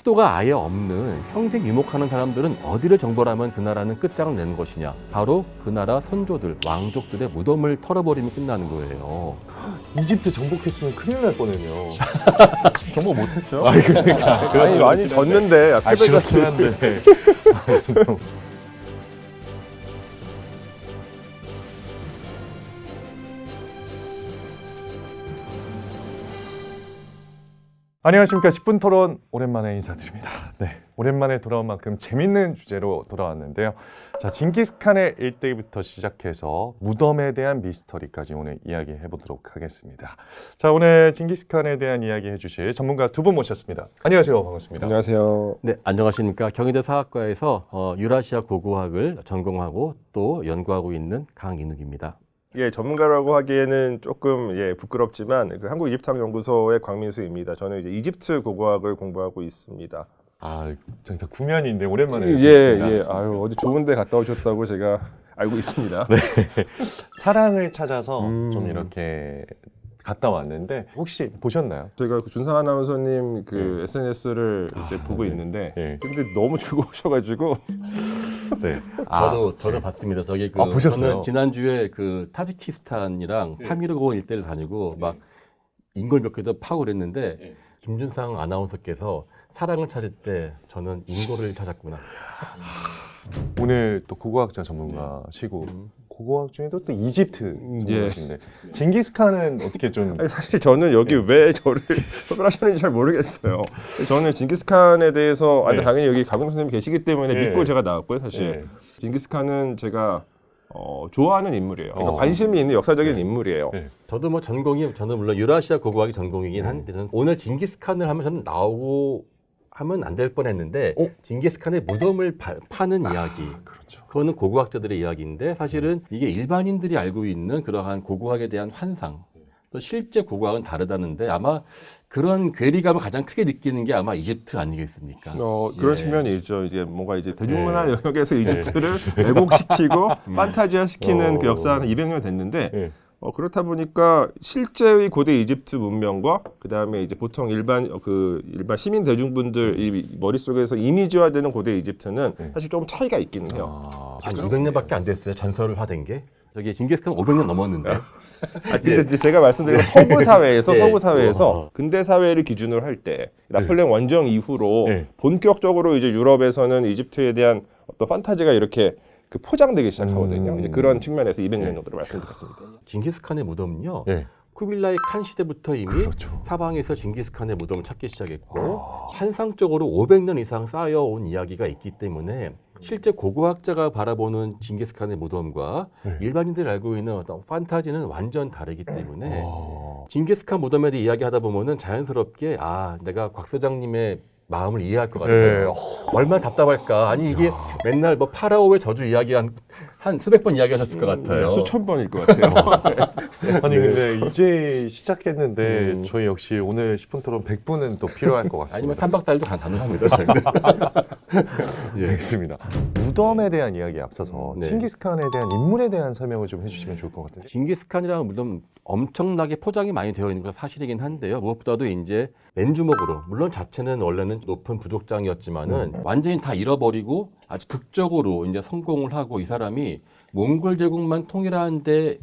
수도가 아예 없는 평생 유목하는 사람들은 어디를 정벌하면 그 나라는 끝장을 내는 것이냐. 바로 그 나라 선조들, 왕족들의 무덤을 털어버리면 끝나는 거예요. 이집트 정복했으면 큰일 날 뻔했네요. 정보 못했죠. 아니 그러니까 아니 많이 졌는데 그렇긴 한데. 안녕하십니까. 10분 토론 오랜만에 인사드립니다. 네, 오랜만에 돌아온 만큼 재밌는 주제로 돌아왔는데요. 자, 징기스칸의 일대기부터 시작해서 무덤에 대한 미스터리까지 오늘 이야기해 보도록 하겠습니다. 자, 오늘 징기스칸에 대한 이야기 해주실 전문가 두 분 모셨습니다. 안녕하세요. 반갑습니다. 안녕하세요. 네, 안녕하십니까. 경희대 사학과에서 유라시아 고고학을 전공하고 또 연구하고 있는 강인욱입니다. 예, 전문가라고 하기에는 조금 부끄럽지만 그 한국이집트학연구소의 광민수입니다. 저는 이제 이집트 고고학을 공부하고 있습니다. 아, 진짜 구면인데 오랜만에 예. 아유, 어디 좋은데 갔다 오셨다고 제가 알고 있습니다. 네. 사랑을 찾아서 좀 이렇게 갔다 왔는데 혹시 보셨나요? 저희가 그 준상 아나운서님 그 SNS를 이제 보고 있는데 네. 근데 너무 즐거우셔가지고 네. 저도 봤습니다. 저기 보셨어요? 저는 지난주에 그 타지키스탄이랑 파미르고 일대를 다니고 막 인골 몇 개도 파고 그랬는데 김준상 아나운서께서 사랑을 찾을 때 저는 인골을 찾았구나. 오늘 또 고고학자 전문가시고 고고학 중에도 또 이집트 전문가신데 징기스칸은 어떻게 좀 아니, 사실 저는 여기 왜 저를 섭외하셨는지 잘 모르겠어요. 저는 징기스칸에 대해서 당연히 여기 강훈 선생님이 계시기 때문에 믿고 제가 나왔고요. 사실 징기스칸은 제가 좋아하는 인물이에요. 그러니까 관심이 있는 역사적인 인물이에요. 저도 뭐 저는 물론 유라시아 고고학이 전공이긴 한데 저는 오늘 징기스칸을 하면 저는 나오고 하면 안 될 뻔했는데 징기스칸의 무덤을 파는 이야기. 그렇죠. 그거는 고고학자들의 이야기인데 사실은 이게 일반인들이 알고 있는 그러한 고고학에 대한 환상 또 실제 고고학은 다르다는데 아마 그런 괴리감을 가장 크게 느끼는 게 아마 이집트 아니겠습니까? 그런 측면이 있죠. 이제 뭔가 이제 대중문화 영역에서 이집트를 왜곡시키고 판타지화 시키는 그 역사는 200년 됐는데 그렇다 보니까 실제의 고대 이집트 문명과 그 다음에 이제 보통 일반 시민 대중분들 이 머릿속에서 이미지화되는 고대 이집트는 사실 조금 차이가 있기는 해요. 한 200년밖에 안 됐어요. 전설화된 게. 저기 징기스칸 500년 넘었는데. 근데 이제 제가 말씀드린 서구 사회에서 근대 사회를 기준으로 할 때 나폴레옹 원정 이후로 본격적으로 이제 유럽에서는 이집트에 대한 어떤 판타지가 이렇게 포장되기 시작하거든요. 이제 그런 측면에서 200년 정도로 말씀드렸습니다. 징기스칸의 무덤은요. 쿠빌라이 칸 시대부터 이미 사방에서 징기스칸의 무덤을 찾기 시작했고 환상적으로 500년 이상 쌓여온 이야기가 있기 때문에 실제 고고학자가 바라보는 징기스칸의 무덤과 일반인들이 알고 있는 어떤 판타지는 완전 다르기 때문에 징기스칸 무덤에 대해 이야기하다 보면은 자연스럽게 내가 곽 소장님의 마음을 이해할 것 같아요. 얼마나 답답할까. 아니 이게 맨날 뭐 파라오의 저주 이야기 한 수백 번 이야기하셨을 것 같아요. 수천 번일 것 같아요. 아니 근데 이제 시작했는데 저희 역시 오늘 10분 토론 100분은 또 필요할 것 같습니다. 아니면 3박 4일도 가능합니다. 저희는. 알겠습니다. 무덤에 대한 이야기에 앞서서 징기스칸에 대한 인물에 대한 설명을 좀 해주시면 좋을 것 같은데. 징기스칸이라는 무덤 엄청나게 포장이 많이 되어 있는 건 사실이긴 한데요. 무엇보다도 이제 맨주먹으로 물론 자체는 원래는 높은 부족장이었지만은 완전히 다 잃어버리고 아주 극적으로 이제 성공을 하고 이 사람이 몽골 제국만 통일하는데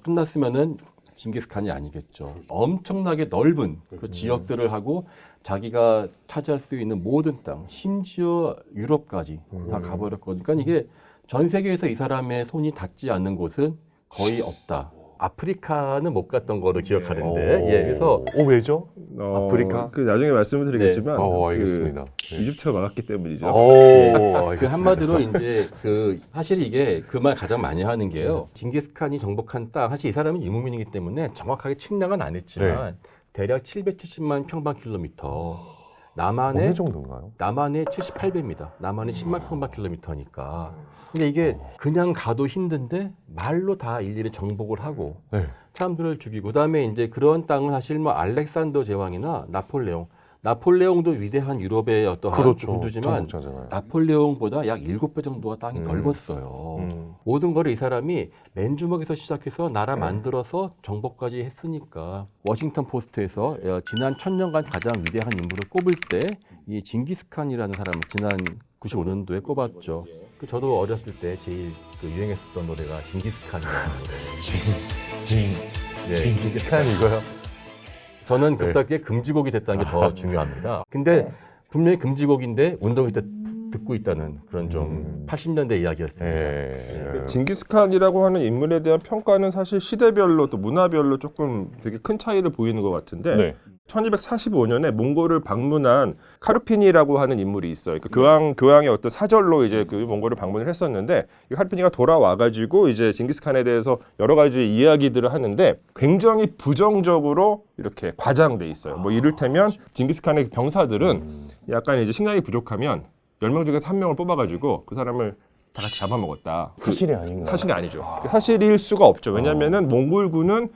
끝났으면은 징기스칸이 아니겠죠. 엄청나게 넓은 그 지역들을 하고 자기가 차지할 수 있는 모든 땅, 심지어 유럽까지 다 가버렸거든요. 그러니까 이게 전 세계에서 이 사람의 손이 닿지 않는 곳은 거의 없다. 아프리카는 못 갔던 거로 기억하는데, 그래서 왜죠? 아프리카? 나중에 말씀을 드리겠지만, 알겠습니다. 이집트가 막았기 때문이죠. 그 한마디로 이제 사실 이게 그 말 가장 많이 하는 게요. 징기스칸이 정복한 땅, 사실 이 사람은 유목민이기 때문에 정확하게 측량은 안 했지만 대략 770만 평방킬로미터. 어느 정도인가요? 남한의 78배입니다. 남한의 10만 평방킬로미터니까. 근데 이게 그냥 가도 힘든데 말로 다 일일이 정복을 하고 사람들을 죽이고 그다음에 이제 그런 땅은 사실 뭐 알렉산더 제왕이나 나폴레옹도 위대한 유럽의 어떠한 군주지만 나폴레옹보다 약 7배 정도가 땅이 넓었어요. 모든 거를 이 사람이 맨주먹에서 시작해서 나라 만들어서 정복까지 했으니까 워싱턴 포스트에서 지난 1000년간 가장 위대한 인물을 꼽을 때 이 징기스칸이라는 사람을 지난 95년도에 꼽았죠. 그 저도 어렸을 때 제일 그 유행했었던 노래가 징기스칸이라는 노래. 네, 징기스칸 이거요? 저는 급작게 금지곡이 됐다는 게 더 중요합니다. 근데 분명히 금지곡인데 운동회 때 듣고 있다는 그런 좀 80년대 이야기였습니다. 예. 징기스칸이라고 하는 인물에 대한 평가는 사실 시대별로 또 문화별로 조금 되게 큰 차이를 보이는 것 같은데 네. 1245년에 몽골을 방문한 카르피니라고 하는 인물이 있어요. 그 교황의 어떤 사절로 이제 그 몽골을 방문을 했었는데 이 카르피니가 돌아와가지고 이제 징기스칸에 대해서 여러 가지 이야기들을 하는데 굉장히 부정적으로 이렇게 과장돼 있어요. 뭐 이를테면 징기스칸의 병사들은 약간 이제 식량이 부족하면 10명 중에서 1명을 뽑아가지고 그 사람을 다 같이 잡아먹었다. 사실이 아닌가요? 사실이 아니죠. 사실일 수가 없죠. 왜냐하면은 몽골군은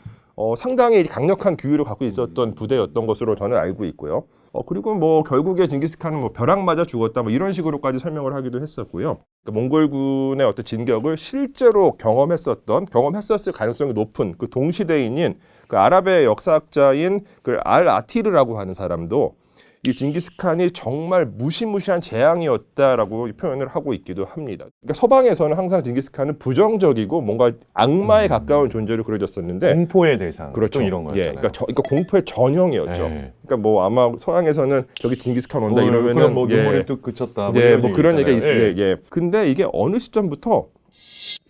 상당히 강력한 규율을 갖고 있었던 부대였던 것으로 저는 알고 있고요. 그리고 뭐 결국에 징기스칸은 뭐 벼락 맞아 죽었다 뭐 이런 식으로까지 설명을 하기도 했었고요. 그러니까 몽골군의 어떤 진격을 실제로 경험했었을 가능성이 높은 그 동시대인인 그 아랍의 역사학자인 그 알 아티르라고 하는 사람도 이 징기스칸이 정말 무시무시한 재앙이었다라고 표현을 하고 있기도 합니다. 그러니까 서방에서는 항상 징기스칸은 부정적이고 뭔가 악마에 가까운 존재로 그려졌었는데 공포의 대상, 그렇죠. 또 이런 거였잖아요. 그러니까 공포의 전형이었죠. 예. 그러니까 뭐 아마 서양에서는 저기 징기스칸 온다 그럼 이러면은 뭐 눈물이 뚝 그쳤다. 뭐 그런 얘기가 있어요. 예. 예. 근데 이게 어느 시점부터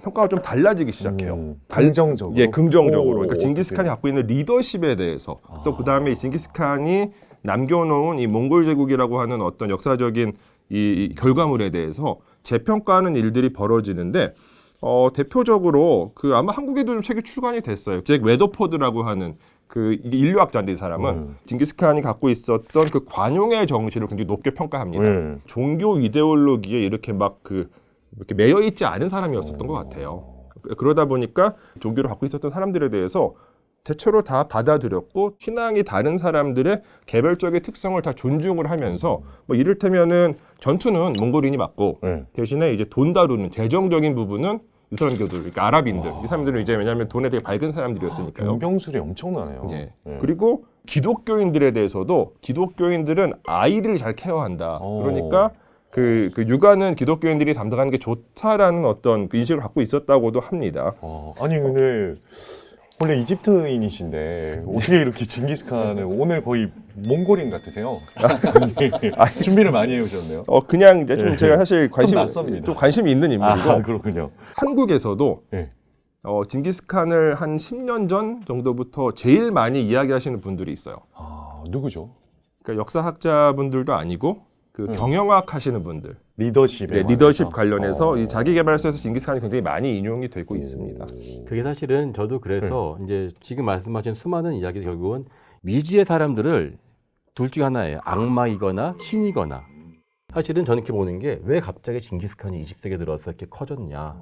평가가 좀 달라지기 시작해요. 긍정적으로. 예, 긍정적으로. 오, 그러니까 징기스칸이 갖고 있는 리더십에 대해서 또 그다음에 이 징기스칸이 남겨놓은 이 몽골 제국이라고 하는 어떤 역사적인 이 결과물에 대해서 재평가하는 일들이 벌어지는데 대표적으로 그 아마 한국에도 좀 책이 출간이 됐어요. 잭 웨더포드라고 하는 그 이게 인류학자인데 이 사람은 징기스칸이 갖고 있었던 그 관용의 정신을 굉장히 높게 평가합니다. 종교 이데올로기에 이렇게 막 이렇게 매여 있지 않은 사람이었었던 것 같아요. 그러다 보니까 종교를 갖고 있었던 사람들에 대해서 대체로 다 받아들였고 신앙이 다른 사람들의 개별적인 특성을 다 존중을 하면서 뭐 이를테면은 전투는 몽골인이 맡고 대신에 이제 돈 다루는 재정적인 부분은 이슬람교들, 그러니까 아랍인들 이 사람들은 이제 왜냐하면 돈에 되게 밝은 사람들이었으니까요. 병술이 엄청나네요. 예. 그리고 기독교인들에 대해서도 기독교인들은 아이를 잘 케어한다. 그러니까 그 육아는 기독교인들이 담당하는 게 좋다라는 어떤 그 인식을 갖고 있었다고도 합니다. 아니 근데 원래 이집트인이신데 어떻게 이렇게 징기스칸을 오늘 거의 몽골인 같으세요? 준비를 많이 해오셨네요. 그냥 이제 좀 제가 사실 낯섭니다. 좀 관심이 있는 인물이고 그렇군요. 한국에서도 네. 징기스칸을 한 10년 전 정도부터 제일 많이 이야기하시는 분들이 있어요. 누구죠? 그러니까 역사학자분들도 아니고 그 경영학 하시는 분들. 리더십에 리더십 관련해서 이 자기계발서에서 징기스칸이 굉장히 많이 인용이 되고 있습니다. 그게 사실은 저도 그래서 이제 지금 말씀하신 수많은 이야기들 결국은 미지의 사람들을 둘 중에 하나예요. 악마이거나 신이거나. 사실은 저는 이렇게 보는 게 왜 갑자기 징기스칸이 20세기에 들어서 이렇게 커졌냐.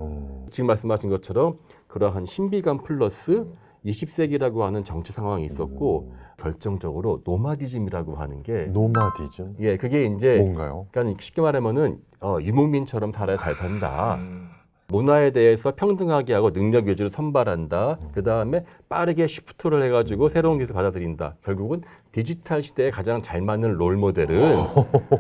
지금 말씀하신 것처럼 그러한 신비감 플러스 20세기라고 하는 정치 상황이 있었고 결정적으로 노마디즘이라고 하는 게 노마디즘? 예, 그게 이제 뭔가요? 그러니까 쉽게 말하면은 유목민처럼 살아야 잘 산다. 문화에 대해서 평등하게 하고 능력 위주로 선발한다. 그 다음에 빠르게 쉬프트를 해가지고 새로운 기술 받아들인다. 결국은 디지털 시대에 가장 잘 맞는 롤모델은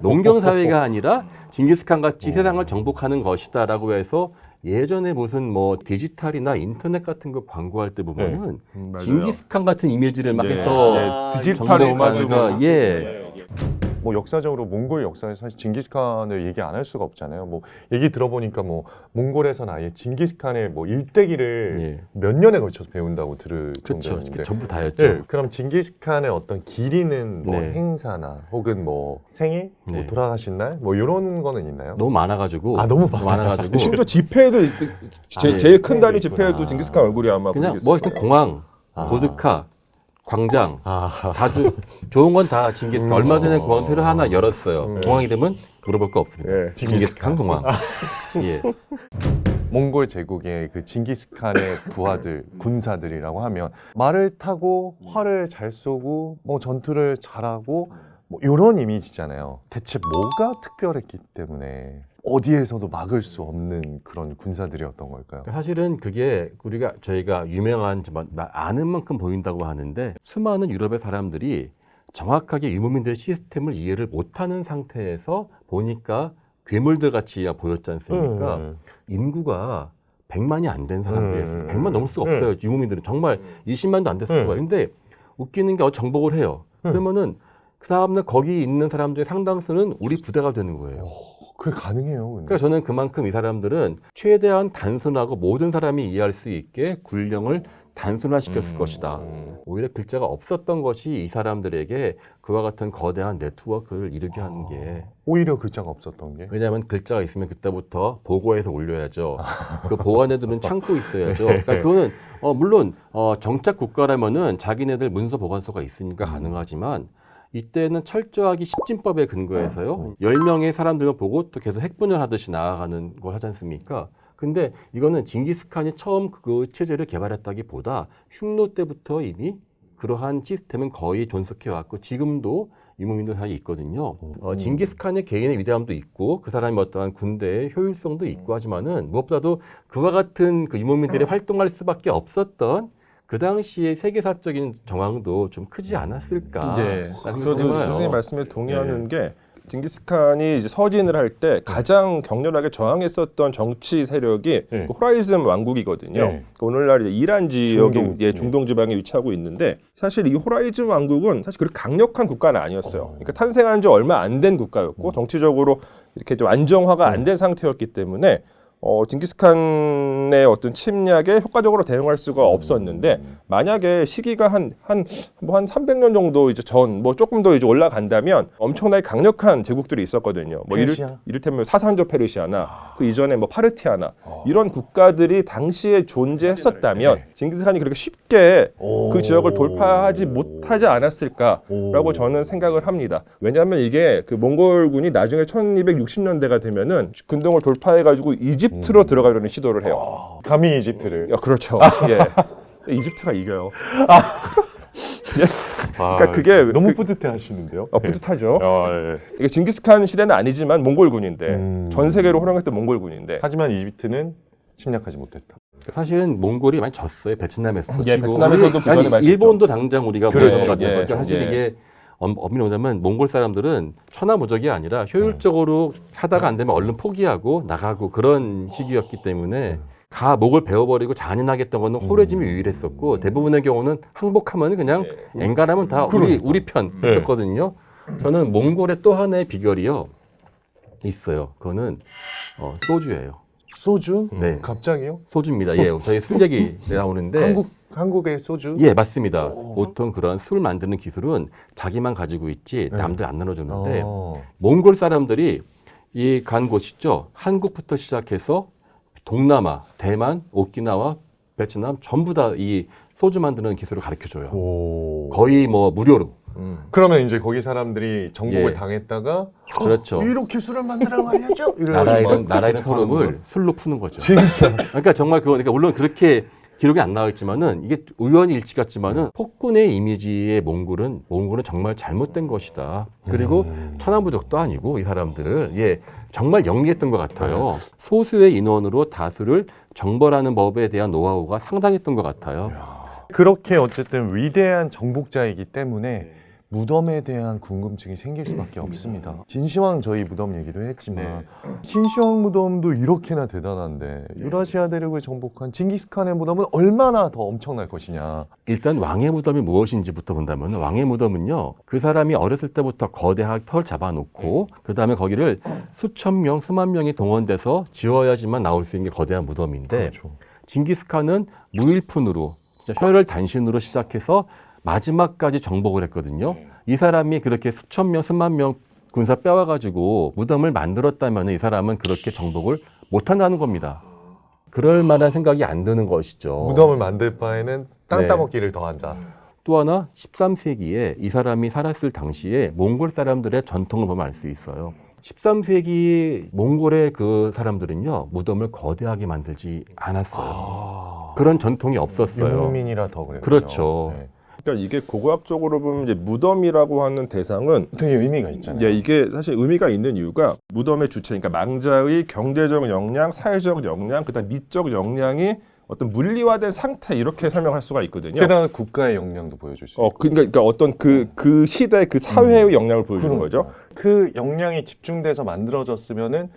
농경 사회가 아니라 징기스칸 같이 세상을 정복하는 것이다라고 해서 예전에 무슨 뭐 디지털이나 인터넷 같은 거 광고할 때 보면은 징기스칸 같은 이미지를 막 해서 디지털 정보가 뭐 역사적으로 몽골 역사에서 사실 징기스칸을 얘기 안 할 수가 없잖아요. 뭐 얘기 들어보니까 뭐 몽골에서는 아예 징기스칸의 뭐 일대기를 몇 년에 걸쳐서 배운다고 들을 정도였는데 전부 다였죠. 그럼 징기스칸의 어떤 기리는 뭐 행사나 혹은 뭐 생일, 뭐 돌아가신 날, 뭐 이런 거는 있나요? 너무 많아가지고 너무 많아가지고 심지어 집회도 제일 큰 단위 집회도 징기스칸 얼굴이 아마 그냥 뭐 하여튼 공항, 보드카, 광장 다주 좋은 건 다 징기스칸. 얼마 전에 공항 하나 열었어요. 공항 이름은 물어볼 거 없습니다. 징기스칸 공항. 예. 몽골 제국의 그 징기스칸의 부하들, 군사들이라고 하면 말을 타고 활을 잘 쏘고 뭐 전투를 잘하고 뭐 이런 이미지잖아요. 대체 뭐가 특별했기 때문에 어디에서도 막을 수 없는 그런 군사들이었던 걸까요? 사실은 그게 저희가 유명한 아는 만큼 보인다고 하는데 수많은 유럽의 사람들이 정확하게 유목민들의 시스템을 이해를 못하는 상태에서 보니까 괴물들 같이 보였지 않습니까? 인구가 100만이 안 된 사람들이었어요. 100만 넘을 수가 없어요. 유목민들은 정말 20만도 안 됐을 거예요. 근데 웃기는 게 정복을 해요. 그러면은 그 다음날 거기 있는 사람들의 상당수는 우리 부대가 되는 거예요. 그게 가능해요. 근데. 그러니까 저는 그만큼 이 사람들은 최대한 단순하고 모든 사람이 이해할 수 있게 군령을 단순화시켰을 것이다. 오히려 글자가 없었던 것이 이 사람들에게 그와 같은 거대한 네트워크를 이루게 하는 게 오히려 글자가 없었던 게. 왜냐하면 글자가 있으면 그때부터 보고해서 올려야죠. 그 보관해두는 창고 있어야죠. 그러니까 그거는 물론 정착 국가라면은 자기네들 문서 보관소가 있으니까 가능하지만 이때는 철저하게 십진법에 근거해서요. 10명의 사람들만 보고 또 계속 핵분열하듯이 나아가는 걸 하지 않습니까? 근데 이거는 징기스칸이 처음 그 체제를 개발했다기보다 흉노 때부터 이미 그러한 시스템은 거의 존속해 왔고 지금도 유목민들 사이에 있거든요. 징기스칸의 개인의 위대함도 있고 그 사람이 어떠한 군대의 효율성도 있고 하지만은 무엇보다도 그와 같은 그 유목민들이 활동할 수밖에 없었던 그 당시의 세계사적인 정황도 좀 크지 않았을까? 네. 라는 저도 생각을 해요. 선생님 말씀에 동의하는 게 징기스칸이 이제 서진을 할 때 가장 격렬하게 저항했었던 정치 세력이 그 호라이즘 왕국이거든요. 오늘날 이제 이란 지역이 중동 지방에 위치하고 있는데 사실 이 호라이즘 왕국은 사실 그렇게 강력한 국가는 아니었어요. 그러니까 탄생한 지 얼마 안 된 국가였고 정치적으로 이렇게 좀 안정화가 안 된 상태였기 때문에 징기스칸의 어떤 침략에 효과적으로 대응할 수가 없었는데 만약에 시기가 한 300년 정도 이제 전 조금 더 이제 올라간다면 엄청나게 강력한 제국들이 있었거든요. 이를테면 사산조 페르시아나 그 이전에 파르티아나 이런 국가들이 당시에 존재했었다면 징기스칸이 그렇게 쉽게 그 지역을 돌파하지 못하지 않았을까라고 저는 생각을 합니다. 왜냐하면 이게 그 몽골군이 나중에 1260년대가 되면은 근동을 돌파해가지고 이집트로 들어가려는 시도를 해요. 감히 이집트를. 그렇죠. 예. 이집트가 이겨요. 그러니까 그게 너무 뿌듯해 하시는데요. 뿌듯하죠. 이게 징기스칸 시대는 아니지만 몽골군인데 전 세계로 호령했던 몽골군인데 하지만 이집트는 침략하지 못했다. 사실은 몽골이 많이 졌어요. 베트남에서도 예, 베트남에서도 그 전에 많이 일본도 당장 우리가 보였던 것 같아요. 예, 그러니까 사실 이게 엄밀히 보자면 몽골 사람들은 천하무적이 아니라 효율적으로 하다가 안 되면 얼른 포기하고 나가고 그런 시기였기 때문에 목을 베어버리고 잔인하겠던 거는 호레짐이 유일했었고 대부분의 경우는 항복하면 그냥 엔간하면 다 우리 편 했었거든요. 저는 몽골의 또 하나의 비결이요 있어요. 그거는 소주예요. 소주? 네. 갑자기요? 소주입니다. 예, 저희 술 얘기 나오는데 한국의 소주? 예, 맞습니다. 보통 그런 술 만드는 기술은 자기만 가지고 있지 남들 안 나눠주는데 몽골 사람들이 이 간 곳이죠. 한국부터 시작해서 동남아, 대만, 오키나와 베트남 전부 다 이 소주 만드는 기술을 가르쳐줘요. 거의 무료로. 그러면 이제 거기 사람들이 정복을 당했다가 그렇죠. 이렇게 술을 만들라고 알려줘? 나라 잃은 서름을 술로 푸는 거죠. 진짜. 그러니까 정말 그러니까 물론 그렇게 기록이 안 나와 있지만은 이게 우연히 일치 같지만은 폭군의 이미지의 몽골은 정말 잘못된 것이다. 그리고 천하무적도 아니고 이 사람들을 정말 영리했던 것 같아요. 소수의 인원으로 다수를 정벌하는 법에 대한 노하우가 상당했던 것 같아요. 그렇게 어쨌든 위대한 정복자이기 때문에 무덤에 대한 궁금증이 생길 수밖에 없습니다. 진시황 저희 무덤 얘기도 했지만 진시황 무덤도 이렇게나 대단한데 유라시아 대륙을 정복한 징기스칸의 무덤은 얼마나 더 엄청날 것이냐. 일단 왕의 무덤이 무엇인지부터 본다면 왕의 무덤은요. 그 사람이 어렸을 때부터 거대하게 털 잡아놓고 그다음에 거기를 수천 명, 수만 명이 동원돼서 지어야지만 나올 수 있는 게 거대한 무덤인데 그렇죠. 징기스칸은 무일푼으로 진짜 혈혈 단신으로 시작해서 마지막까지 정복을 했거든요. 이 사람이 그렇게 수천 명, 수만 명 군사 빼와가지고 무덤을 만들었다면 이 사람은 그렇게 정복을 못한다는 겁니다. 그럴 만한 생각이 안 드는 것이죠. 무덤을 만들 바에는 땅 따먹기를 더 하자. 또 하나 13세기에 이 사람이 살았을 당시에 몽골 사람들의 전통을 보면 알 수 있어요. 13세기 몽골의 그 사람들은요. 무덤을 거대하게 만들지 않았어요. 그런 전통이 없었어요. 유목민이라 더 그래요. 그렇죠. 그러니까 이게 고고학적으로 보면 이제 무덤이라고 하는 대상은 되게 의미가 있잖아요. 이게 사실 의미가 있는 이유가 무덤의 주체, 그러니까 망자의 경제적 역량, 사회적 역량, 그다음 미적 역량이 어떤 물리화된 상태 이렇게 설명할 수가 있거든요. 게다가 국가의 역량도 보여줄 수 있고. 그러니까 어떤 그 시대 그 사회의 역량을 보여주는 거죠. 그 역량이 집중돼서 만들어졌으면은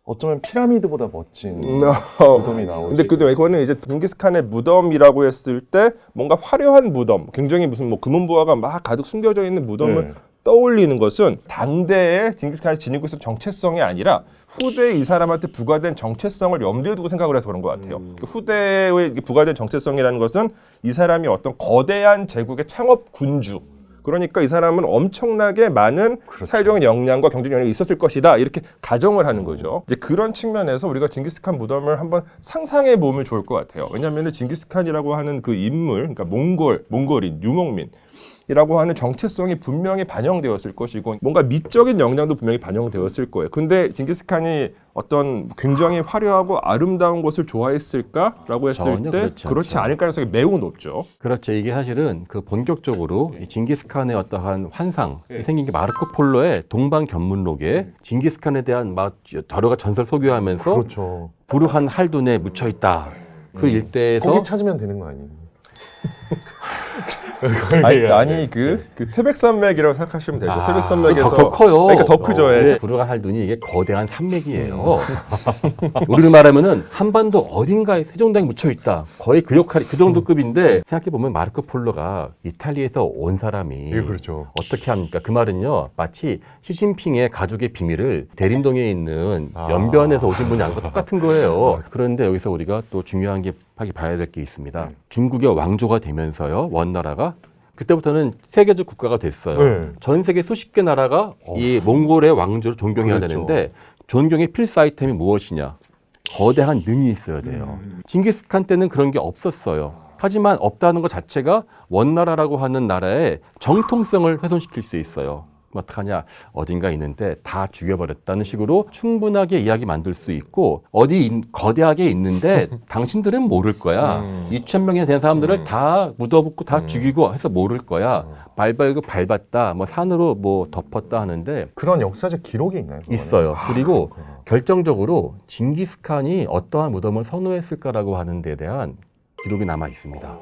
어쩌면 피라미드보다 멋진 무덤이 나오지. 근데 그거는 이제 징기스칸의 무덤이라고 했을 때 뭔가 화려한 무덤, 굉장히 무슨 뭐 금은보화가 막 가득 숨겨져 있는 무덤을 떠올리는 것은 당대의 징기스칸이 지니고 있었던 정체성이 아니라 후대에 이 사람한테 부과된 정체성을 염두에 두고 생각을 해서 그런 것 같아요. 그 후대에 부과된 정체성이라는 것은 이 사람이 어떤 거대한 제국의 창업 군주, 그러니까 이 사람은 엄청나게 많은 사회적인 역량과 경제적 역량이 있었을 것이다, 이렇게 가정을 하는 거죠. 이제 그런 측면에서 우리가 징기스칸 무덤을 한번 상상해 보면 좋을 것 같아요. 왜냐하면 징기스칸이라고 하는 그 인물, 그러니까 몽골인, 유목민 이라고 하는 정체성이 분명히 반영되었을 것이고 뭔가 미적인 역량도 분명히 반영되었을 거예요. 근데 징기스칸이 어떤 굉장히 화려하고 아름다운 것을 좋아했을까라고 했을 전혀 때 그렇지 그렇지 않죠. 않을 가능성이 매우 높죠. 그렇죠. 이게 사실은 그 본격적으로 이 징기스칸의 어떠한 환상 생긴 게 마르코 폴로의 동방견문록에 징기스칸에 대한 막 여러 가지 전설 소개하면서 그렇죠. 부르한 할둔에 묻혀 있다. 그 일대에서 거기 찾으면 되는 거 아니에요? 아니 그 태백산맥이라고 생각하시면 되죠. 태백산맥에서 더 커요. 그러니까 더 크죠. 예. 부르한 할둔이 이게 거대한 산맥이에요. 우리로 말하면은 한반도 어딘가에 세종당에 묻혀 있다. 거의 그 역할이 그 정도 급인데 생각해 보면 마르코 폴로가 이탈리아에서 온 사람이 예, 그렇죠. 어떻게 합니까? 그 말은요, 마치 시진핑의 가족의 비밀을 대림동에 있는 연변에서 오신 분이 아니고 똑같은 거예요. 그런데 여기서 우리가 또 중요한 게 봐야 될 게 있습니다. 중국의 왕조가 되면서요, 원나라가 그때부터는 세계적 국가가 됐어요. 네. 전 세계 수십 개 나라가 이 몽골의 왕조를 존경해야 그렇죠. 되는데 존경의 필수 아이템이 무엇이냐? 거대한 능이 있어야 돼요. 징기스칸 때는 그런 게 없었어요. 하지만 없다는 것 자체가 원나라라고 하는 나라의 정통성을 훼손시킬 수 있어요. 어떡하냐, 어딘가 있는데 다 죽여버렸다는 식으로 충분하게 이야기 만들 수 있고, 거대하게 있는데 당신들은 모를 거야. 2,000명이나 된 사람들을 다 묻어붙고 다 죽이고 해서 모를 거야. 발발고 밟았다, 뭐 산으로 뭐 덮었다 하는데 그런 역사적 기록이 있나요? 그거는? 있어요. 그리고 결정적으로 징기스칸이 어떠한 무덤을 선호했을까라고 하는 데에 대한 기록이 남아 있습니다.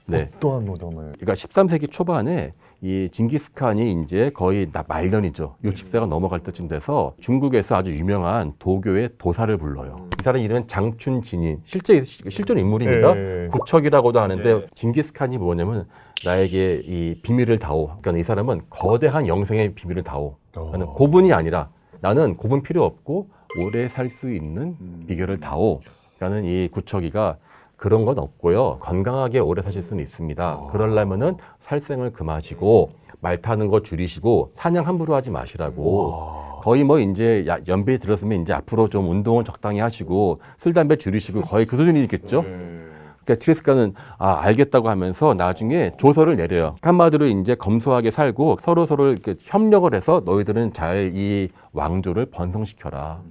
네. 어떠한 무덤을? 그러니까 13세기 초반에 이 징기스칸이 이제 거의 말년이죠. 60세가 넘어갈 때쯤 돼서 중국에서 아주 유명한 도교의 도사를 불러요. 이 사람 이름은 장춘진인, 실존 인물입니다. 구척이라고도 하는데 징기스칸이 뭐냐면 나에게 이 비밀을 다오. 그러니까 이 사람은 거대한 영생의 비밀을 다오. 나는 고분이 아니라 나는 고분 필요 없고 오래 살 수 있는 비결을 다오. 라는 이 구척이가 그런 건 없고요. 건강하게 오래 사실 수는 있습니다. 그러려면은 살생을 금하시고 말 타는 거 줄이시고 사냥 함부로 하지 마시라고. 거의 뭐 이제 연배에 들었으면 이제 앞으로 좀 운동은 적당히 하시고 술 담배 줄이시고 거의 그 수준이겠죠. 그러니까 트리스카는 알겠다고 하면서 나중에 조서를 내려요. 한마디로 이제 검소하게 살고 서로 이렇게 협력을 해서 너희들은 잘 이 왕조를 번성시켜라.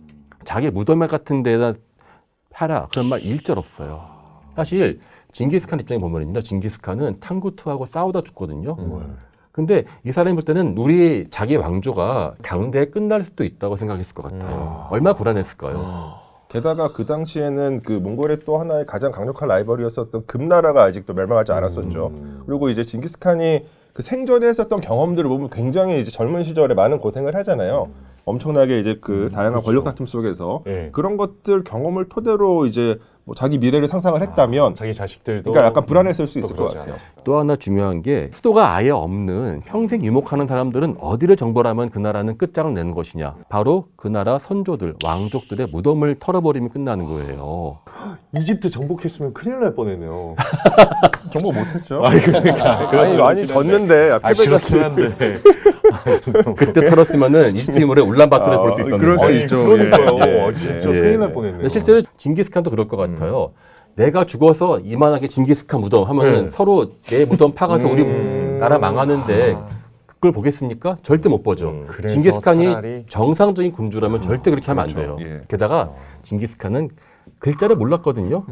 자기 무덤 같은 데다 하라. 그런 말 일절 없어요. 사실 징기스칸 입장에 보면요, 징기스칸은 탕구투하고 싸우다 죽거든요. 근데 이 사람이 볼 때는 우리 자기 왕조가 당대에 끝날 수도 있다고 생각했을 것 같아요. 얼마나 불안했을까요? 게다가 그 당시에는 그 몽골의 또 하나의 가장 강력한 라이벌이었었던 금나라가 아직도 멸망하지 않았었죠. 그리고 이제 징기스칸이 그 생전에 했었던 경험들을 보면 굉장히 이제 젊은 시절에 많은 고생을 하잖아요. 엄청나게 이제 그 다양한 권력 다툼 속에서 그런 것들 경험을 토대로 이제 뭐 자기 미래를 상상을 했다면 자기 자식들도 그러니까 약간 불안했을 수 있을 것 같아요. 또 하나 중요한 게 수도가 아예 없는 평생 유목하는 사람들은 어디를 정벌하면 그 나라는 끝장을 내는 것이냐. 바로 그 나라 선조들, 왕족들의 무덤을 털어버리면 끝나는 거예요. 이집트 정복했으면 큰일 날 뻔했네요. 정보 못했죠. 그러니까 많이 졌는데 그렇긴 한데. 그때 털었으면은 이집트 유물의 울란바토를 볼 수 있었는데. 그럴 수 있죠. 그러니까요. 진짜 큰일 날 뻔했네요. 근데 실제로 징기스칸도 그럴 것 같아요. 내가 죽어서 이만하게 징기스칸 무덤 하면은 서로 내 무덤 파가서 우리 나라 망하는데 그걸 보겠습니까? 절대 못 보죠. 그래서 징기스칸이 차라리 정상적인 군주라면 절대 그렇게 하면 안 돼요. 게다가 징기스칸은 글자를 몰랐거든요.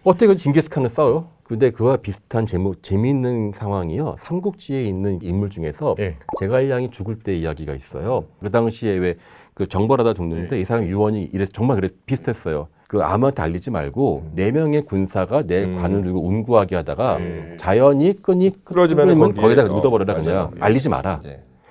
어떻게 그 징기스칸을 싸워요? 근데 그와 비슷한 재미있는 상황이요. 삼국지에 있는 인물 중에서 예. 제갈량이 죽을 때 이야기가 있어요. 그 당시에 왜 그 정벌하다 죽는데 이 사람 유언이 정말 비슷했어요. 그 아무한테 알리지 말고 4명의 군사가 내 관을 들고 운구하게 하다가 자연이 끊으면 거기다 묻어버려라 그냥. 알리지 마라.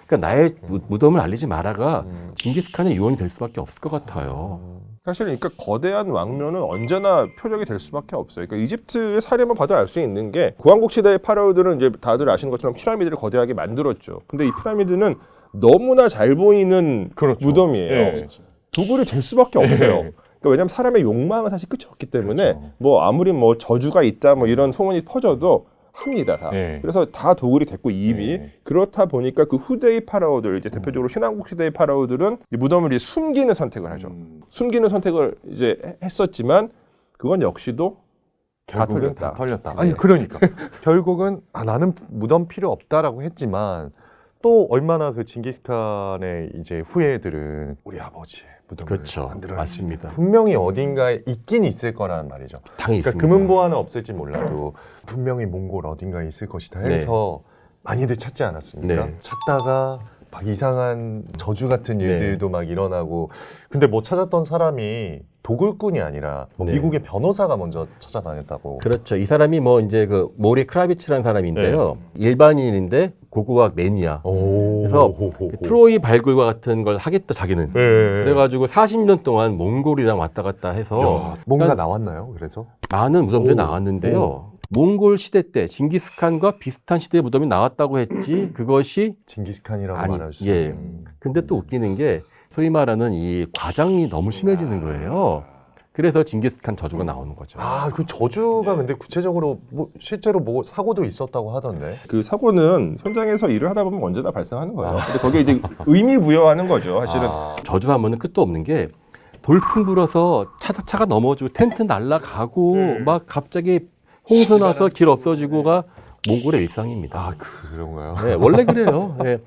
그러니까 나의 무덤을 알리지 마라가 징기스칸의 유언이 될 수밖에 없을 것 같아요. 사실 그러니까 거대한 왕묘는 언제나 표적이 될 수밖에 없어요. 그러니까 이집트의 사례만 봐도 알 수 있는 게 고왕국 시대의 파라오들은 이제 다들 아시는 것처럼 피라미드를 거대하게 만들었죠. 근데 이 피라미드는 너무나 잘 보이는 그렇죠. 무덤이에요. 예. 도굴이 될 수밖에 없어요. 예. 그러니까 왜냐하면 사람의 욕망은 사실 끝이 없기 때문에 그렇죠. 뭐 아무리 뭐 저주가 있다 뭐 이런 소문이 퍼져도 합니다 다. 예. 그래서 다 도굴이 됐고 이미 예. 그렇다 보니까 그 후대의 파라오들 이제 대표적으로 신왕국 시대의 파라오들은 이 무덤을 이제 숨기는 선택을 하죠. 숨기는 선택을 이제 했었지만 그건 역시도 결국은 다 다 털렸다. 네. 아니 그러니까 결국은 나는 무덤 필요 없다라고 했지만 또 얼마나 그 징기스칸의 이제 후예들은 우리 아버지의 무덤을 그렇죠. 만들어야 맞습니다. 분명히 어딘가에 있긴 있을 거라는 말이죠. 당연히 그러니까 있습니다. 금은보화는 없을지 몰라도 분명히 몽골 어딘가에 있을 것이다 해서 많이들 찾지 않았습니까? 네. 찾다가 막 이상한 저주 같은 네. 일들도 막 일어나고 근데 뭐 찾았던 사람이 도굴꾼이 아니라 뭐 네. 미국의 변호사가 먼저 찾아다녔다고. 그렇죠. 이 사람이 뭐 이제 그 모리 크라비츠라는 사람인데요. 일반인인데 고고학 매니아. 그래서 트로이 발굴과 같은 걸 하겠다 자기는. 그래가지고 40년 동안 몽골이랑 왔다 갔다 해서 뭔가 그러니까 나왔나요? 그래서 많은 무덤들이 오. 나왔는데요. 몽골 시대 때 징기스칸과 비슷한 시대의 무덤이 나왔다고 했지 그것이 징기스칸이라고 아니, 말할 수. 예. 근데 또 웃기는 게 소위 말하는 이 과장이 너무 심해지는 거예요. 그래서 징기스칸 저주가 나오는 거죠. 그 저주가 근데 구체적으로 뭐 실제로 뭐 사고도 있었다고 하던데. 그 사고는 현장에서 일을 하다 보면 언제나 발생하는 거예요. 근데 거기에 이제 의미 부여하는 거죠. 사실은 저주하면은 끝도 없는 게 돌풍 불어서 차가 넘어지고 텐트 날아가고 막 갑자기 홍수 나서 길 없어지고가 몽골의 일상입니다. 그런가요? 네, 원래 그래요. 네.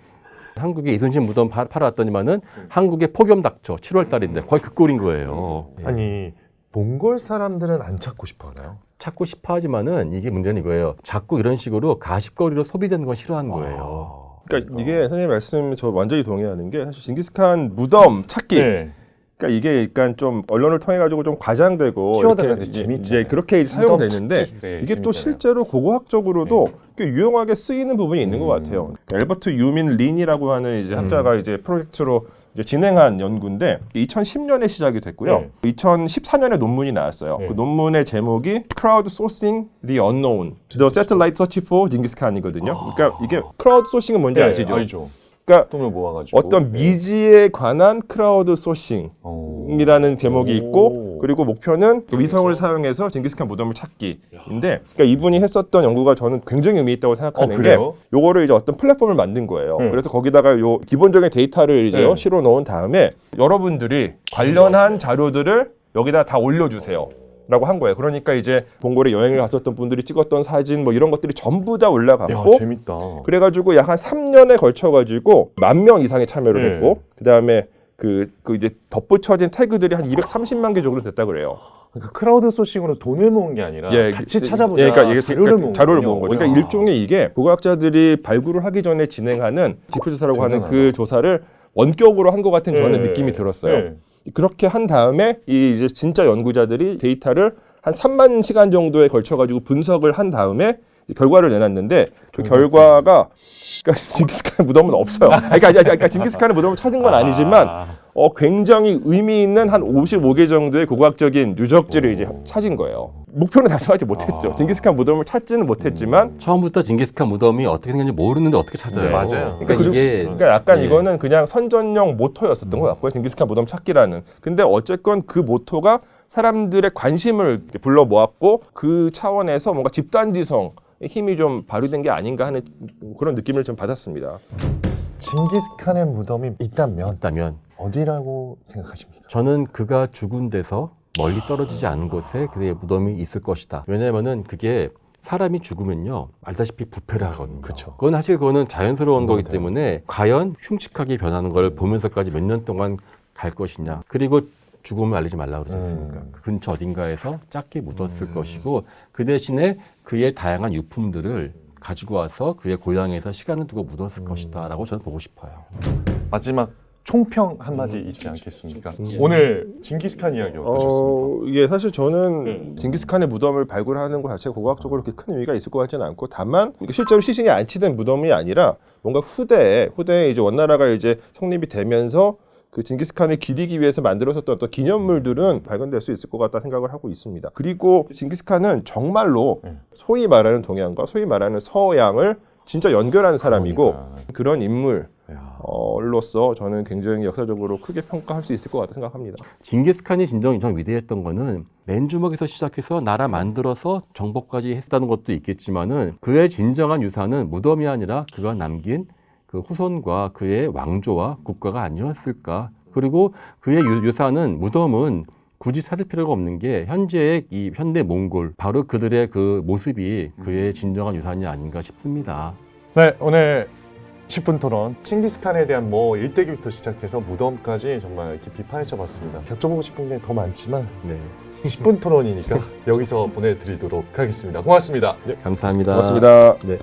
한국에 이순신 무덤 팔아왔더니만은 한국에 폭염 닥쳐 7월 달인데 거의 그 꼴인 거예요. 아니 몽골 사람들은 안 찾고 싶어 하나요? 찾고 싶어 하지만은 이게 문제는 이거예요. 자꾸 이런 식으로 가십거리로 소비되는 건 싫어하는 거예요. 그러니까 이게 선생님 말씀 저 완전히 동의하는 게 사실 징기스칸 무덤 찾기. 네. 그러니까 이게 약간 좀 언론을 통해 가지고 좀 과장되고 키워드가 이렇게 재밌죠. 이제 그렇게 이제 사용되는데 네, 이게 또 재밌잖아요. 실제로 고고학적으로도 꽤 유용하게 쓰이는 부분이 있는 것 같아요. 그러니까 엘버트 유민 린이라고 하는 이제 학자가 이제 프로젝트로 이제 진행한 연구인데 2010년에 시작이 됐고요. 2014년에 논문이 나왔어요. 그 논문의 제목이 Crowd Sourcing the Unknown: The Satellite Search for Genghis Khan이거든요. 그러니까 이게 크라우드 소싱은 뭔지 아시죠? 알죠. 그러니까 돈을 모아가지고 어떤 미지에 관한 크라우드 소싱이라는 제목이 있고 그리고 목표는 그 위성을 사용해서 징기스칸 무덤을 찾기인데 그러니까 이분이 했었던 연구가 저는 굉장히 의미 있다고 생각하는 게 그래요? 요거를 이제 어떤 플랫폼을 만든 거예요. 그래서 거기다가 요 기본적인 데이터를 이제 실어 놓은 다음에 여러분들이 관련한 자료들을 여기다 다 올려주세요. 라고 한 거예요. 그러니까 이제 몽골에 여행을 갔었던 분들이 찍었던 사진 뭐 이런 것들이 전부 다 올라갔고 재밌다. 그래가지고 약 한 3년에 걸쳐가지고 10,000명 이상이 참여를 했고 그다음에 그 이제 덧붙여진 태그들이 한 230만 개 정도 됐다 그래요. 그러니까 크라우드 소싱으로 돈을 모은 게 아니라 같이 찾아보자. 그러니까 이게 자료를 모은 거군요. 거죠. 그러니까 일종의 이게 고고학자들이 발굴을 하기 전에 진행하는 지표조사라고 하는 그 조사를 원격으로 한 것 같은 저는 느낌이 들었어요. 그렇게 한 다음에 이 이제 진짜 연구자들이 데이터를 한 3만 시간 정도에 걸쳐 가지고 분석을 한 다음에 결과를 내놨는데 그 결과가 그러니까 징기스칸 무덤은 없어요. 그러니까 징기스칸의 무덤을 찾은 건 아니지만 굉장히 의미 있는 한 55개 정도의 고고학적인 누적지를 이제 찾은 거예요. 목표는 달성하지 못했죠. 징기스칸 무덤을 찾지는 못했지만 처음부터 징기스칸 무덤이 어떻게 생겼는지 모르는데 어떻게 찾아요? 맞아요. 그러니까 이게 그러니까 약간 이거는 그냥 선전용 모토였었던 것 같고요. 징기스칸 무덤 찾기라는. 근데 어쨌건 그 모토가 사람들의 관심을 불러 모았고 그 차원에서 뭔가 집단지성 힘이 좀 발휘된 게 아닌가 하는 그런 느낌을 좀 받았습니다. 징기스칸의 무덤이 있다면 있다면 어디라고 생각하십니까? 저는 그가 죽은 데서 멀리 떨어지지 않은 곳에 그의 무덤이 있을 것이다. 왜냐하면은 그게 사람이 죽으면요 알다시피 부패를 하거든요. 그렇죠. 그건 사실 그거는 자연스러운 거기 때문에 과연 흉측하게 변하는 걸 보면서까지 몇 년 동안 갈 것이냐. 그리고 죽음을 알리지 말라고 그러지 않습니까? 그 근처 어딘가에서 작게 묻었을 것이고 그 대신에 그의 다양한 유품들을 가지고 와서 그의 고향에서 시간을 두고 묻었을 것이다라고 저는 보고 싶어요. 마지막 총평 한마디 있지 않겠습니까? 오늘 징기스칸 이야기 어떠셨습니까? 예, 사실 저는 징기스칸의 무덤을 발굴하는 것 자체가 고고학적으로 그렇게 큰 의미가 있을 것 같지는 않고, 다만 실제로 시신이 안치된 무덤이 아니라 뭔가 후대에 이제 원나라가 이제 성립이 되면서 그 징기스칸을 기리기 위해서 만들어졌던 어떤 기념물들은 발견될 수 있을 것 같다 생각을 하고 있습니다. 그리고 징기스칸은 정말로 소위 말하는 동양과 소위 말하는 서양을 진짜 연결한 사람이고 그런 인물로서 저는 굉장히 역사적으로 크게 평가할 수 있을 것 같다 생각합니다. 징기스칸이 진정 위대했던 거는 맨주먹에서 시작해서 나라 만들어서 정복까지 했다는 것도 있겠지만은 그의 진정한 유산은 무덤이 아니라 그가 남긴 그 후손과 그의 왕조와 국가가 아니었을까. 그리고 그의 유산은 무덤은 굳이 찾을 필요가 없는 게 현재의 이 현대 몽골 바로 그들의 그 모습이 그의 진정한 유산이 아닌가 싶습니다. 네, 오늘 10분 토론 칭기스칸에 대한 일대기부터 시작해서 무덤까지 정말 깊이 파헤쳐봤습니다. 여쭤보고 싶은 게 더 많지만 네, 10분 토론이니까 여기서 보내드리도록 하겠습니다. 고맙습니다. 감사합니다. 고맙습니다. 네.